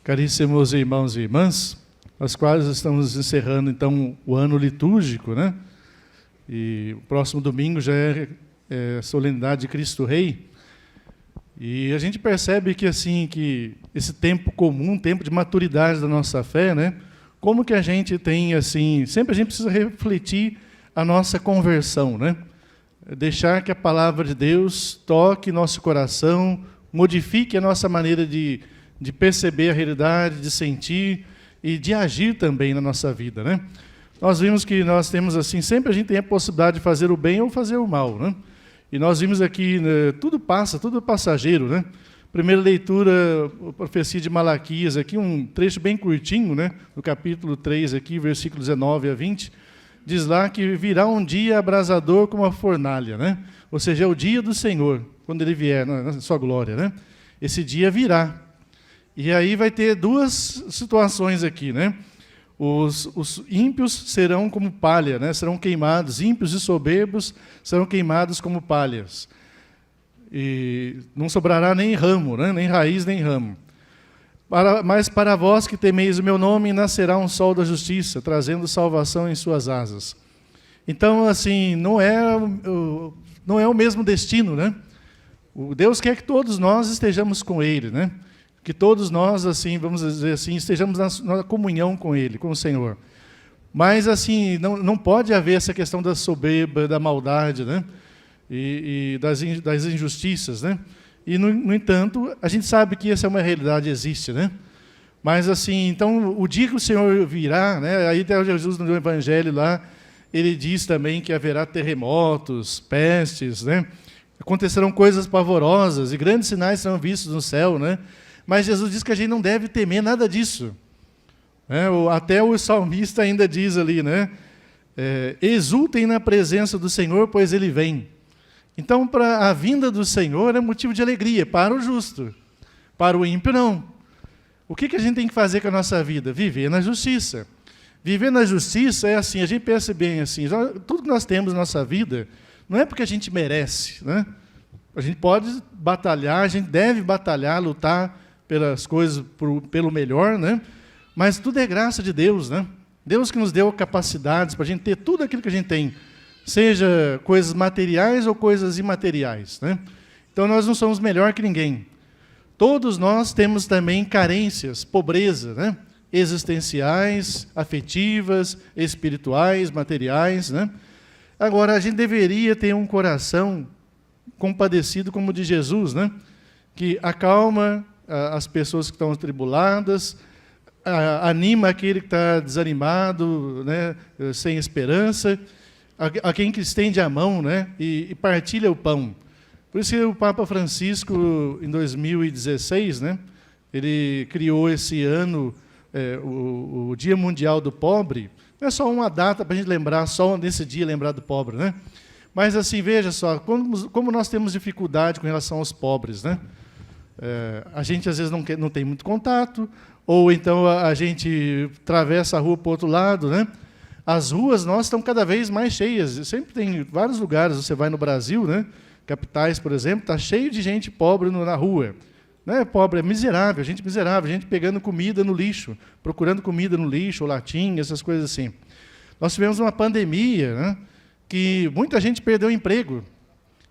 Caríssimos irmãos e irmãs, nós quase estamos encerrando então o ano litúrgico, né? E o próximo domingo já é a solenidade de Cristo Rei. E a gente percebe que assim que esse tempo comum, tempo de maturidade da nossa fé, né? Como que a gente tem assim, sempre a gente precisa refletir a nossa conversão, né? Deixar que a palavra de Deus toque nosso coração, modifique a nossa maneira de perceber a realidade, de sentir e de agir também na nossa vida, né? Nós vimos que nós temos assim, sempre a gente tem a possibilidade de fazer o bem ou fazer o mal, né? E nós vimos aqui, né, tudo passa, tudo é passageiro, né? Primeira leitura, a profecia de Malaquias, aqui um trecho bem curtinho, né? No capítulo 3, aqui, versículo 19 a 20, diz lá que virá um dia abrasador como a fornalha, né? Ou seja, é o dia do Senhor, quando Ele vier, na sua glória, né? Esse dia virá. E aí vai ter duas situações aqui, né? Os ímpios serão como palha, né? Serão queimados, ímpios e soberbos serão queimados como palhas. E não sobrará nem ramo, né? Nem raiz, nem ramo. Mas para vós que temeis o meu nome, nascerá um sol da justiça, trazendo salvação em suas asas. Então, assim, não é o mesmo destino, né? O Deus quer que todos nós estejamos com Ele, né? Que todos nós, assim, vamos dizer assim, estejamos na comunhão com Ele, com o Senhor. Mas, assim, não pode haver essa questão da soberba, da maldade, né? E das injustiças, né? E, no entanto, a gente sabe que essa é uma realidade, existe, né? Mas, assim, então, o dia que o Senhor virá, né? Aí até Jesus no Evangelho lá, ele diz também que haverá terremotos, pestes, né? Acontecerão coisas pavorosas e grandes sinais serão vistos no céu, né? Mas Jesus diz que a gente não deve temer nada disso. Até o salmista ainda diz ali, né? Exultem na presença do Senhor, pois Ele vem. Então, para a vinda do Senhor é motivo de alegria, para o justo. Para o ímpio, não. O que a gente tem que fazer com a nossa vida? Viver na justiça. Viver na justiça é assim, a gente pensa bem assim, tudo que nós temos na nossa vida, não é porque a gente merece, né? A gente pode batalhar, a gente deve batalhar, lutar pelas coisas, pelo melhor, né? Mas tudo é graça de Deus, né? Deus que nos deu capacidades para a gente ter tudo aquilo que a gente tem, seja coisas materiais ou coisas imateriais, né? Então nós não somos melhor que ninguém. Todos nós temos também carências, pobreza, né? Existenciais, afetivas, espirituais, materiais, né? Agora, a gente deveria ter um coração compadecido como o de Jesus, né? Que acalma as pessoas que estão atribuladas, anima aquele que está desanimado, né? Sem esperança, a quem que estende a mão, né? E partilha o pão. Por isso que o Papa Francisco, em 2016, né? Ele criou esse ano o Dia Mundial do Pobre. Não é só uma data para a gente lembrar, só nesse dia lembrar do pobre, né? Mas, assim, veja só, como nós temos dificuldade com relação aos pobres, né? A gente, às vezes, não tem muito contato, ou então a gente atravessa a rua para o outro lado, né? As ruas nossas estão cada vez mais cheias. Sempre tem vários lugares, você vai no Brasil, né? Capitais, por exemplo, está cheio de gente pobre na rua. Não é pobre, é miserável, gente pegando comida no lixo, procurando comida no lixo, ou latinha, essas coisas assim. Nós tivemos uma pandemia, né? Que muita gente perdeu o emprego.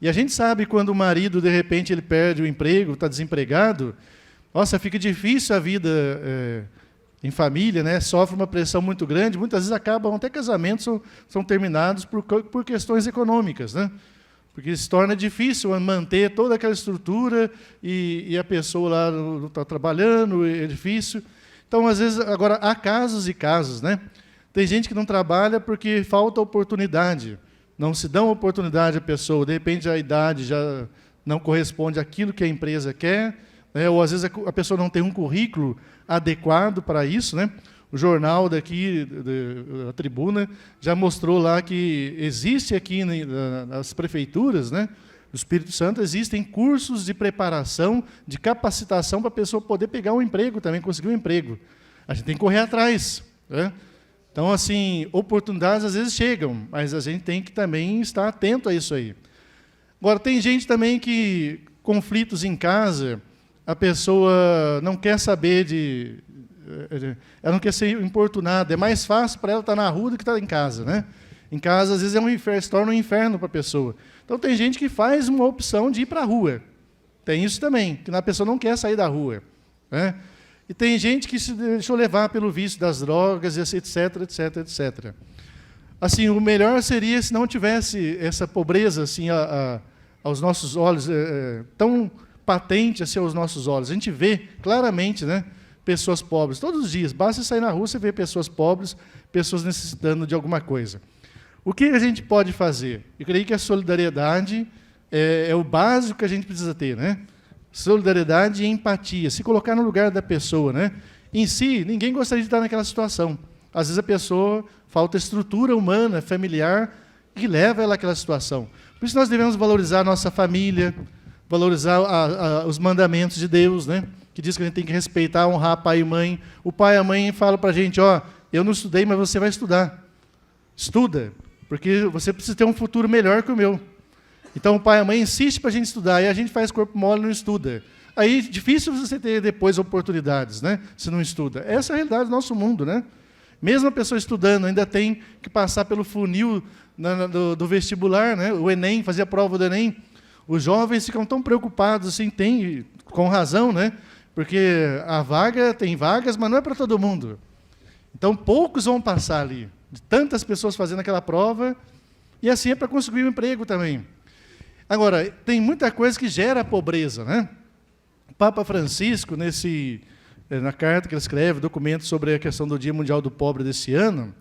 E a gente sabe quando o marido, de repente, ele perde o emprego, está desempregado, nossa, fica difícil a vida em família, né? Sofre uma pressão muito grande, muitas vezes acabam, até casamentos são terminados por questões econômicas, né? Porque se torna difícil manter toda aquela estrutura e a pessoa lá não está trabalhando, é difícil. Então, às vezes, agora, há casos e casos, né? Tem gente que não trabalha porque falta oportunidade. Não se dá oportunidade à pessoa, de repente a idade já não corresponde àquilo que a empresa quer, né? Ou às vezes a pessoa não tem um currículo adequado para isso, né? O jornal daqui, a Tribuna, já mostrou lá que existe aqui nas prefeituras, né? Do Espírito Santo, existem cursos de preparação, de capacitação para a pessoa poder pegar um emprego também, conseguir um emprego. A gente tem que correr atrás, né? Então, assim, oportunidades às vezes chegam, mas a gente tem que também estar atento a isso aí. Agora, tem gente também que, conflitos em casa, a pessoa não quer saber ela não quer ser importunada. É mais fácil para ela estar na rua do que estar em casa, né? Em casa, às vezes, é um inferno, se torna um inferno para a pessoa. Então, tem gente que faz uma opção de ir para a rua. Tem isso também, que a pessoa não quer sair da rua, né? E tem gente que se deixou levar pelo vício das drogas, etc, etc, etc. Assim, o melhor seria se não tivesse essa pobreza assim, aos nossos olhos, tão patente assim, aos nossos olhos. A gente vê claramente, né, pessoas pobres. Todos os dias, basta sair na rua, você vê pessoas pobres, pessoas necessitando de alguma coisa. O que a gente pode fazer? Eu creio que a solidariedade é o básico que a gente precisa ter, né? Solidariedade e empatia, se colocar no lugar da pessoa, né? Em si, ninguém gostaria de estar naquela situação. Às vezes a pessoa falta estrutura humana, familiar, que leva ela àquela situação. Por isso nós devemos valorizar a nossa família, valorizar os mandamentos de Deus, né? Que diz que a gente tem que respeitar, honrar pai e mãe. O pai e a mãe falam para a gente, eu não estudei, mas você vai estudar. Estuda, porque você precisa ter um futuro melhor que o meu. Então, o pai e a mãe insistem para a gente estudar, e a gente faz corpo mole e não estuda. Aí, difícil você ter depois oportunidades, né, se não estuda. Essa é a realidade do nosso mundo, né? Mesmo a pessoa estudando, ainda tem que passar pelo funil do vestibular, né? O Enem, fazer a prova do Enem. Os jovens ficam tão preocupados, assim, com razão, né? Porque tem vagas, mas não é para todo mundo. Então, poucos vão passar ali. De tantas pessoas fazendo aquela prova, e assim é para conseguir um emprego também. Agora, tem muita coisa que gera pobreza, né? O Papa Francisco, na carta que ele escreve, documento sobre a questão do Dia Mundial do Pobre desse ano,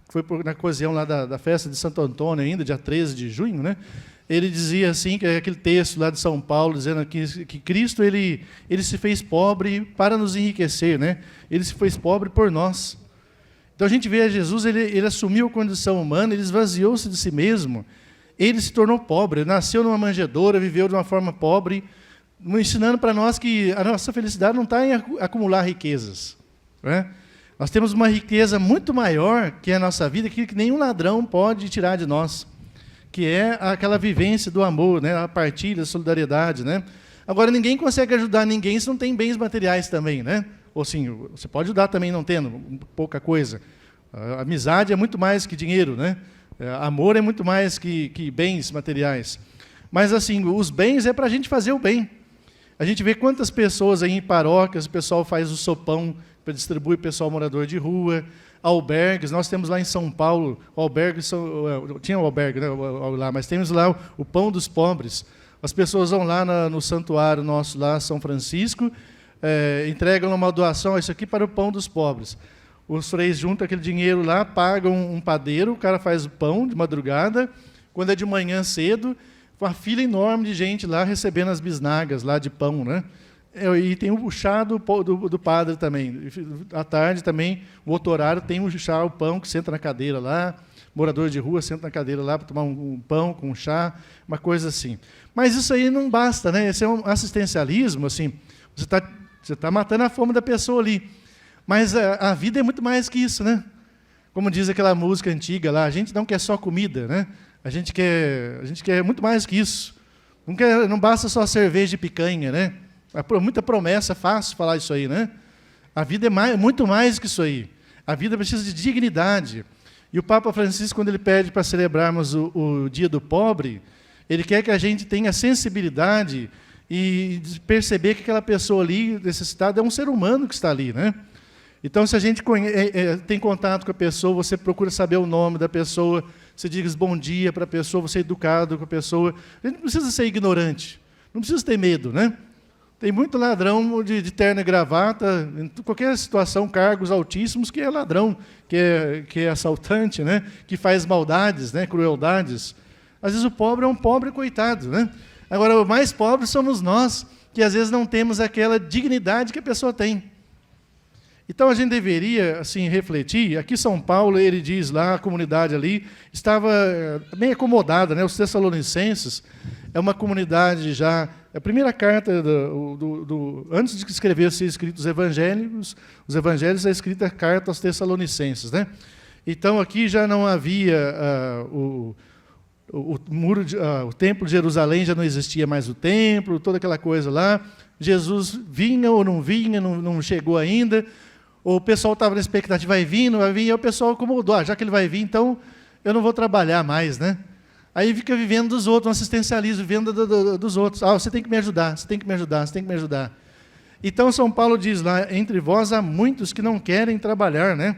que foi na ocasião lá da festa de Santo Antônio ainda, dia 13 de junho, né? Ele dizia assim, que é aquele texto lá de São Paulo, dizendo que Cristo ele se fez pobre para nos enriquecer, né? Ele se fez pobre por nós. Então a gente vê Jesus, ele assumiu a condição humana, ele esvaziou-se de si mesmo, ele se tornou pobre, nasceu numa manjedoura, viveu de uma forma pobre, ensinando para nós que a nossa felicidade não está em acumular riquezas, né? Nós temos uma riqueza muito maior que é a nossa vida, que nenhum ladrão pode tirar de nós, que é aquela vivência do amor, né? A partilha, a solidariedade, né? Agora, ninguém consegue ajudar ninguém se não tem bens materiais também, né? Ou assim, você pode ajudar também não tendo pouca coisa. A amizade é muito mais que dinheiro, né? Amor é muito mais que bens materiais. Mas, assim, os bens é para a gente fazer o bem. A gente vê quantas pessoas aí em paróquias, o pessoal faz o sopão para distribuir o pessoal morador de rua, albergues. Nós temos lá em São Paulo, tinha o albergue, né, lá, mas temos lá o pão dos pobres. As pessoas vão lá no santuário nosso, lá, São Francisco, entregam uma doação, isso aqui para o pão dos pobres. Os freis juntam aquele dinheiro lá, pagam um padeiro, o cara faz o pão de madrugada, quando é de manhã cedo, uma fila enorme de gente lá recebendo as bisnagas lá de pão, né? E tem o chá do padre também. À tarde também, o outro horário, tem o chá, o pão, que senta na cadeira lá, morador de rua senta na cadeira lá para tomar um pão com um chá, uma coisa assim. Mas isso aí não basta, né? Esse é um assistencialismo, assim, você tá matando a fome da pessoa ali. Mas a vida é muito mais que isso, né? Como diz aquela música antiga lá, a gente não quer só comida, né? A gente quer muito mais que isso. Não basta só cerveja e picanha, né? Muita promessa, fácil falar isso aí, né? A vida é muito mais que isso aí. A vida precisa de dignidade. E o Papa Francisco, quando ele pede para celebrarmos o Dia do Pobre, ele quer que a gente tenha sensibilidade e perceber que aquela pessoa ali, necessitada, é um ser humano que está ali, né? Então, se a gente tem contato com a pessoa, você procura saber o nome da pessoa, você diz bom dia para a pessoa, você é educado com a pessoa. A gente não precisa ser ignorante, não precisa ter medo, né? Tem muito ladrão de terno e gravata, em qualquer situação, cargos altíssimos, que é ladrão, que é assaltante, né? Que faz maldades, né? Crueldades. Às vezes o pobre é um pobre coitado, né? Agora, o mais pobre somos nós, que às vezes não temos aquela dignidade que a pessoa tem. Então, a gente deveria, assim, refletir. Aqui em São Paulo, ele diz lá, a comunidade ali, estava bem acomodada, né? Os Tessalonicenses é uma comunidade já... A primeira carta, antes de que escrevessem escritos os evangelhos, é escrita a carta aos Tessalonicenses, né? Então, aqui já não havia o templo de Jerusalém já não existia mais o templo, toda aquela coisa lá. Jesus vinha ou não vinha, não chegou ainda. O pessoal estava na expectativa, vai vir, não vai vir, e o pessoal acomodou, já que ele vai vir, então eu não vou trabalhar mais, né? Aí fica vivendo dos outros, um assistencialismo, vivendo dos outros. Você tem que me ajudar, você tem que me ajudar, você tem que me ajudar. Então, São Paulo diz lá, entre vós há muitos que não querem trabalhar, né?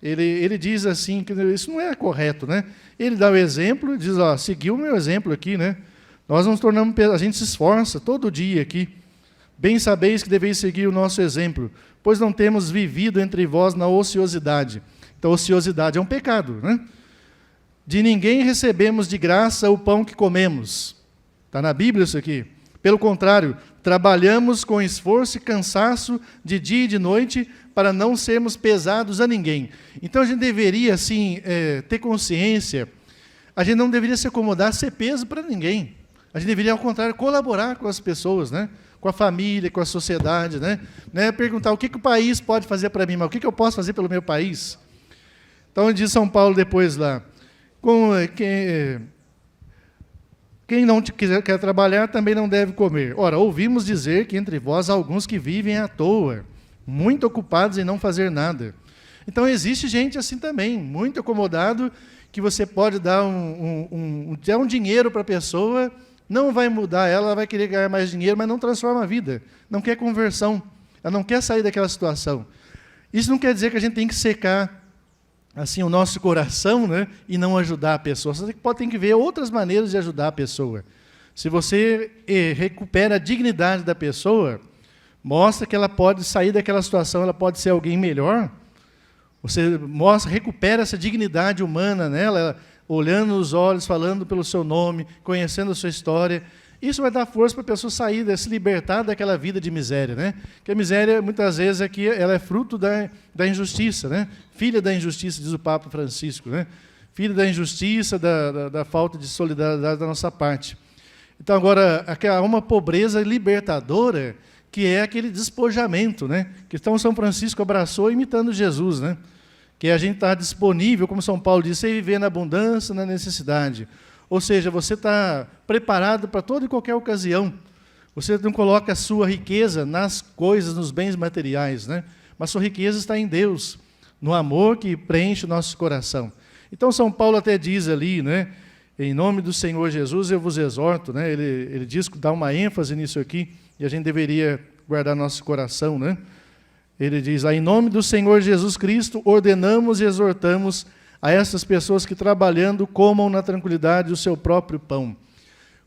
Ele diz assim, que isso não é correto, né? Ele dá o exemplo, diz, seguiu o meu exemplo aqui, né? Nós nos tornamos, a gente se esforça todo dia aqui. Bem sabeis que deveis seguir o nosso exemplo, pois não temos vivido entre vós na ociosidade. Então, ociosidade é um pecado, né? De ninguém recebemos de graça o pão que comemos. Está na Bíblia isso aqui. Pelo contrário, trabalhamos com esforço e cansaço de dia e de noite para não sermos pesados a ninguém. Então a gente deveria, assim, ter consciência, a gente não deveria se acomodar a ser peso para ninguém. A gente deveria, ao contrário, colaborar com as pessoas, né? Com a família, com a sociedade, né? Perguntar o que o país pode fazer para mim, mas o que eu posso fazer pelo meu país? Então diz São Paulo depois lá, quem não quer trabalhar também não deve comer. Ora, ouvimos dizer que entre vós há alguns que vivem à toa, muito ocupados em não fazer nada. Então existe gente assim também, muito acomodado, que você pode dar um dinheiro para a pessoa, não vai mudar ela vai querer ganhar mais dinheiro, mas não transforma a vida, não quer conversão, ela não quer sair daquela situação. Isso não quer dizer que a gente tem que secar assim o nosso coração, né, e não ajudar a pessoa. Você tem que ver outras maneiras de ajudar a pessoa. Se você recupera a dignidade da pessoa, mostra que ela pode sair daquela situação, ela pode ser alguém melhor. Você recupera essa dignidade humana nela, olhando nos olhos, falando pelo seu nome, conhecendo a sua história. Isso vai dar força para a pessoa sair, se libertar daquela vida de miséria, né? Porque a miséria, muitas vezes, aqui, ela é fruto da injustiça, né? Filha da injustiça, diz o Papa Francisco, né? Filha da injustiça, da falta de solidariedade da nossa parte. Então, agora, há uma pobreza libertadora, que é aquele despojamento, né? Que então São Francisco abraçou imitando Jesus, né? Que a gente está disponível, como São Paulo disse, viver na abundância, na necessidade. Ou seja, você está preparado para toda e qualquer ocasião. Você não coloca a sua riqueza nas coisas, nos bens materiais, né? Mas sua riqueza está em Deus, no amor que preenche o nosso coração. Então, São Paulo até diz ali, né? Em nome do Senhor Jesus, eu vos exorto, né? Ele diz, dá uma ênfase nisso aqui, e a gente deveria guardar nosso coração, né? Ele diz lá, em nome do Senhor Jesus Cristo, ordenamos e exortamos a essas pessoas que, trabalhando, comam na tranquilidade o seu próprio pão.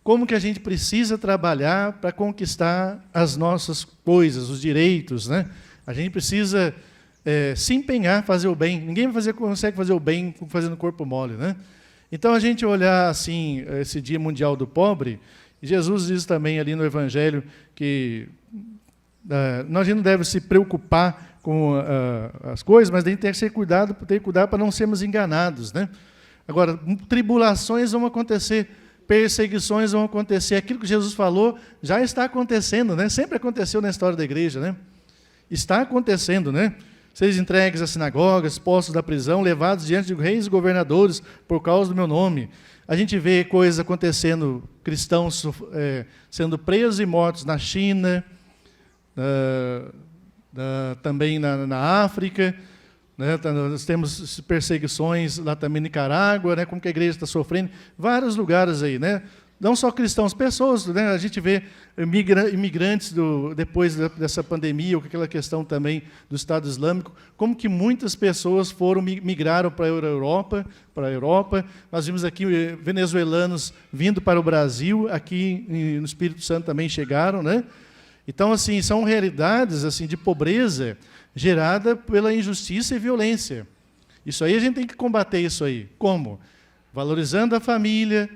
Como que a gente precisa trabalhar para conquistar as nossas coisas, os direitos, né? A gente precisa se empenhar, fazer o bem. Ninguém consegue fazer o bem fazendo corpo mole, né? Então, a gente olhar assim, esse Dia Mundial do Pobre, Jesus diz também ali no Evangelho que a gente não deve se preocupar com as coisas, mas a gente tem que ter cuidado para não sermos enganados, né? Agora, tribulações vão acontecer, perseguições vão acontecer. Aquilo que Jesus falou já está acontecendo, né? Sempre aconteceu na história da igreja, né? Está acontecendo, né? Seres entregues às sinagogas, postos da prisão, levados diante de reis e governadores por causa do meu nome. A gente vê coisas acontecendo, cristãos sendo presos e mortos na China, também na África, né? Nós temos perseguições lá também em Nicarágua, né? Como que a igreja está sofrendo, vários lugares aí, né? Não só cristãos, pessoas, né? A gente vê imigrantes depois dessa pandemia, ou aquela questão também do Estado Islâmico, como que muitas pessoas migraram para a Europa. Nós vimos aqui venezuelanos vindo para o Brasil, aqui no Espírito Santo também chegaram, né? Então, assim, são realidades assim, de pobreza gerada pela injustiça e violência. Isso aí a gente tem que combater isso aí. Como? Valorizando a família,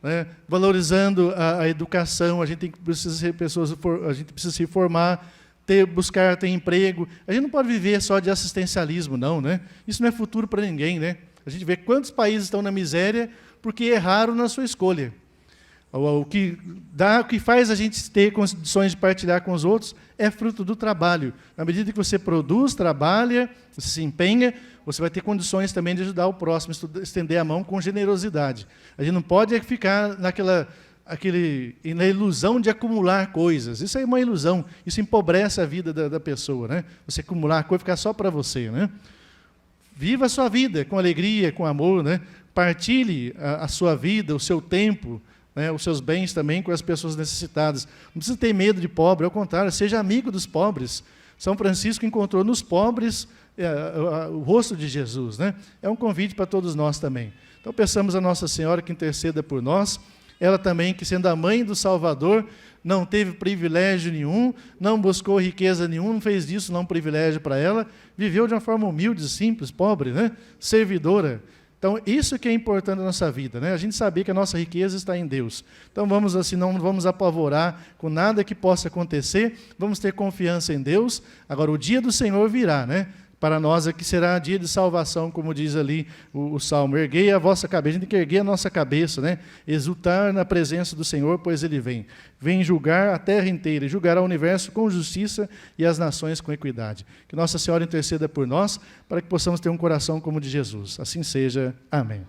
né? Valorizando a educação, a gente precisa ser pessoas, a gente precisa se formar, buscar ter emprego. A gente não pode viver só de assistencialismo, não, né? Isso não é futuro para ninguém, né? A gente vê quantos países estão na miséria porque erraram na sua escolha. O que faz a gente ter condições de partilhar com os outros é fruto do trabalho. Na medida que você produz, trabalha, você se empenha, você vai ter condições também de ajudar o próximo, estender a mão com generosidade. A gente não pode ficar na ilusão de acumular coisas. Isso é uma ilusão. Isso empobrece a vida da pessoa, né? Você acumular coisa e ficar só para você, né? Viva a sua vida com alegria, com amor, né? Partilhe a sua vida, o seu tempo, né, os seus bens também com as pessoas necessitadas. Não precisa ter medo de pobre, ao contrário, seja amigo dos pobres. São Francisco encontrou nos pobres o rosto de Jesus, né? É um convite para todos nós também. Então, peçamos a Nossa Senhora que interceda por nós. Ela também, que sendo a mãe do Salvador, não teve privilégio nenhum, não buscou riqueza nenhuma, não fez disso um privilégio para ela, viveu de uma forma humilde, simples, pobre, né? Servidora. Então, isso que é importante na nossa vida, né? A gente saber que a nossa riqueza está em Deus. Então, vamos assim, não vamos apavorar com nada que possa acontecer, vamos ter confiança em Deus. Agora, o dia do Senhor virá, né? Para nós aqui será dia de salvação, como diz ali o Salmo. Erguei a vossa cabeça, a gente tem que erguer a nossa cabeça, né? Exultar na presença do Senhor, pois Ele vem. Vem julgar a terra inteira, julgará o universo com justiça e as nações com equidade. Que Nossa Senhora interceda por nós, para que possamos ter um coração como o de Jesus. Assim seja. Amém.